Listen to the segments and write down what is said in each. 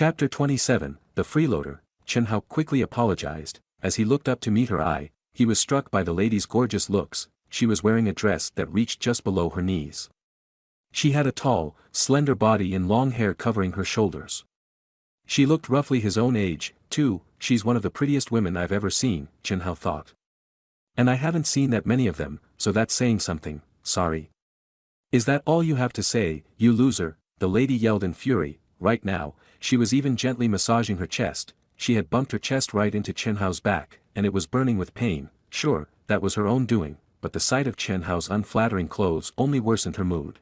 Chapter 27, The Freeloader. Chen Hao quickly apologized. As he looked up to meet her eye, he was struck by the lady's gorgeous looks. She was wearing a dress that reached just below her knees. She had a tall, slender body and long hair covering her shoulders. She looked roughly his own age, too. She's one of the prettiest women I've ever seen, Chen Hao thought. And I haven't seen that many of them, so that's saying something. Sorry. Is that all you have to say, you loser? The lady yelled in fury. Right now, she was even gently massaging her chest. She had bumped her chest right into Chen Hao's back, and it was burning with pain. Sure, that was her own doing, but the sight of Chen Hao's unflattering clothes only worsened her mood.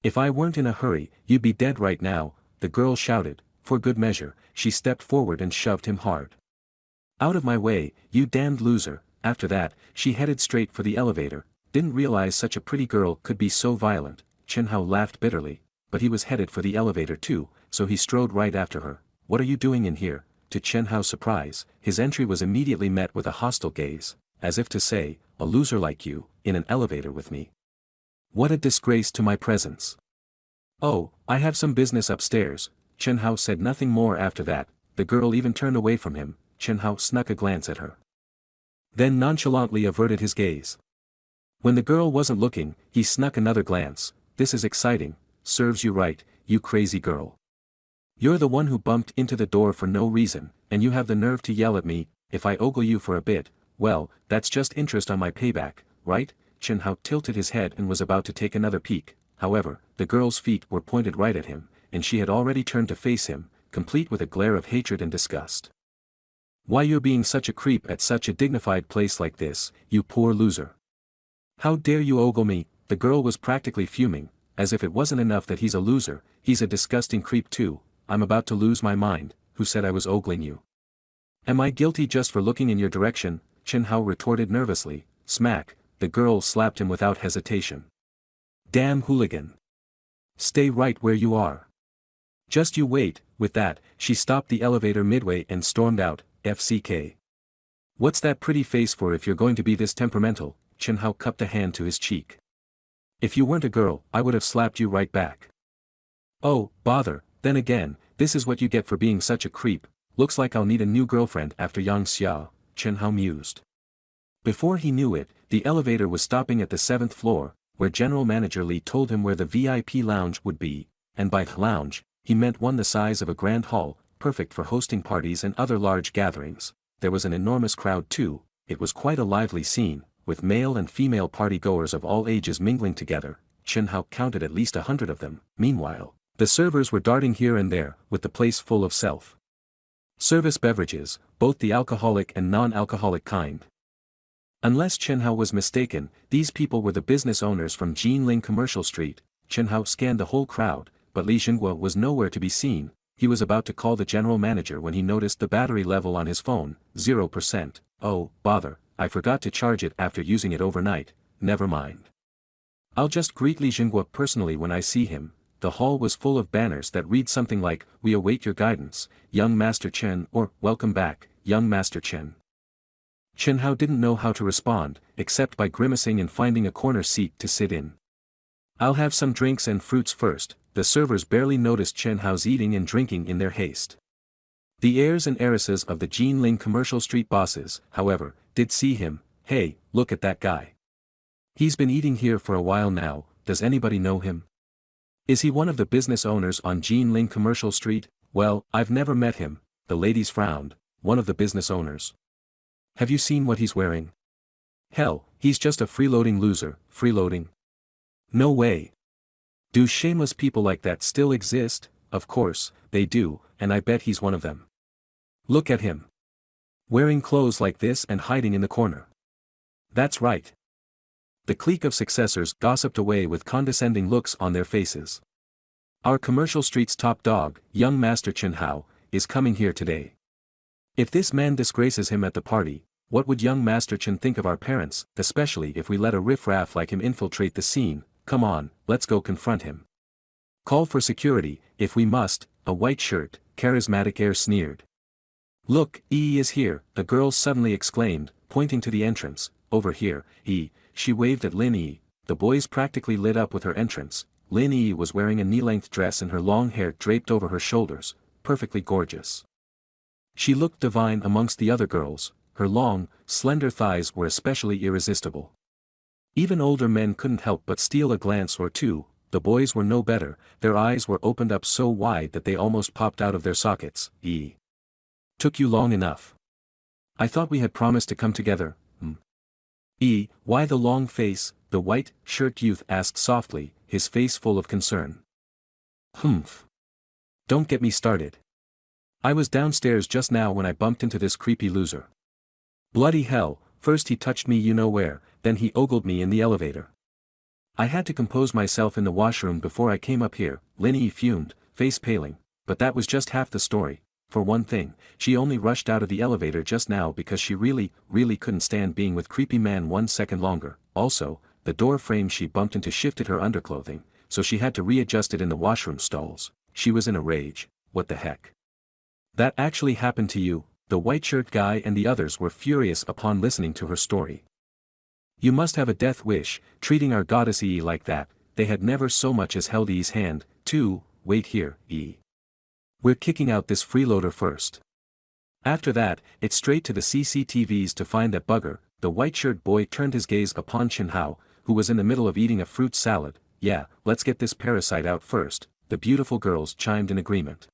If I weren't in a hurry, you'd be dead right now, the girl shouted. For good measure, she stepped forward and shoved him hard. Out of my way, you damned loser. After that, she headed straight for the elevator. Didn't realize such a pretty girl could be so violent. Chen Hao laughed bitterly, but he was headed for the elevator too, so he strode right after her. What are you doing in here? To Chen Hao's surprise, his entry was immediately met with a hostile gaze, as if to say, a loser like you, in an elevator with me. What a disgrace to my presence. Oh, I have some business upstairs. Chen Hao said nothing more after that. The girl even turned away from him. Chen Hao snuck a glance at her, then nonchalantly averted his gaze. When the girl wasn't looking, he snuck another glance. This is exciting. Serves you right, you crazy girl. You're the one who bumped into the door for no reason, and you have the nerve to yell at me. If I ogle you for a bit, well, that's just interest on my payback, right? Chen Hao tilted his head and was about to take another peek. However, the girl's feet were pointed right at him, and she had already turned to face him, complete with a glare of hatred and disgust. Why you're being such a creep at such a dignified place like this, you poor loser. How dare you ogle me? The girl was practically fuming, as if it wasn't enough that he's a loser, he's a disgusting creep too. I'm about to lose my mind. Who said I was ogling you? Am I guilty just for looking in your direction? Chen Hao retorted nervously. Smack, the girl slapped him without hesitation. Damn hooligan. Stay right where you are. Just you wait. With that, she stopped the elevator midway and stormed out. FCK. What's that pretty face for if you're going to be this temperamental? Chen Hao cupped a hand to his cheek. If you weren't a girl, I would have slapped you right back. Oh, bother, then again, this is what you get for being such a creep. Looks like I'll need a new girlfriend after Yang Xia, Chen Hao mused. Before he knew it, the elevator was stopping at the 7th floor, where General Manager Li told him where the VIP lounge would be, and by lounge, he meant one the size of a grand hall, perfect for hosting parties and other large gatherings. There was an enormous crowd too. It was quite a lively scene, with male and female party-goers of all ages mingling together. Chen Hao counted at least 100 of them. Meanwhile, the servers were darting here and there, with the place full of self-service beverages, both the alcoholic and non-alcoholic kind. Unless Chen Hao was mistaken, these people were the business owners from Jinling Commercial Street. Chen Hao scanned the whole crowd, but Li Xinguo was nowhere to be seen. He was about to call the general manager when he noticed the battery level on his phone, 0%. Oh, bother, I forgot to charge it after using it overnight. Never mind. I'll just greet Li Xinguo personally when I see him. The hall was full of banners that read something like, "We await your guidance, young Master Chen," or "Welcome back, young Master Chen." Chen Hao didn't know how to respond, except by grimacing and finding a corner seat to sit in. I'll have some drinks and fruits first. The servers barely noticed Chen Hao's eating and drinking in their haste. The heirs and heiresses of the Jinling Commercial Street bosses, however, did see him. Hey, look at that guy. He's been eating here for a while now. Does anybody know him? Is he one of the business owners on Jinling Commercial Street? Well, I've never met him. The ladies frowned. One of the business owners. Have you seen what he's wearing? Hell, he's just a freeloading loser. Freeloading? No way. Do shameless people like that still exist? Of course, they do, and I bet he's one of them. Look at him. Wearing clothes like this and hiding in the corner. That's right. The clique of successors gossiped away with condescending looks on their faces. Our commercial street's top dog, young Master Chen Hao, is coming here today. If this man disgraces him at the party, what would young Master Chen think of our parents, especially if we let a riffraff like him infiltrate the scene? Come on, let's go confront him. Call for security, if we must. A white shirt, charismatic air sneered. Look, Yi is here, the girl suddenly exclaimed, pointing to the entrance. Over here, Yi. She waved at Lin Yi. The boys practically lit up with her entrance. Lin Yi was wearing a knee-length dress and her long hair draped over her shoulders. perfectly gorgeous. She looked divine amongst the other girls, her long, slender thighs were especially irresistible. Even older men couldn't help but steal a glance or two. The boys were no better, their eyes were opened up so wide that they almost popped out of their sockets. Took you long enough. I thought we had promised to come together. Why the long face? The white shirt youth asked softly, his face full of concern. Humph. Don't get me started. I was downstairs just now when I bumped into this creepy loser. Bloody hell, first he touched me you know where, then he ogled me in the elevator. I had to compose myself in the washroom before I came up here. Linny fumed, face paling, but that was just half the story. For one thing, she only rushed out of the elevator just now because she really couldn't stand being with creepy man 1 second longer. Also, the door frame she bumped into shifted her underclothing, so she had to readjust it in the washroom stalls. She was in a rage. What the heck? That actually happened to you? The white shirt guy and the others were furious upon listening to her story. You must have a death wish, treating our goddess like that. They had never so much as held E's hand, too. Wait here, We're kicking out this freeloader first. After that, it's straight to the CCTVs to find that bugger. The white shirt boy turned his gaze upon Chen Hao, who was in the middle of eating a fruit salad. Yeah, let's get this parasite out first, the beautiful girls chimed in agreement.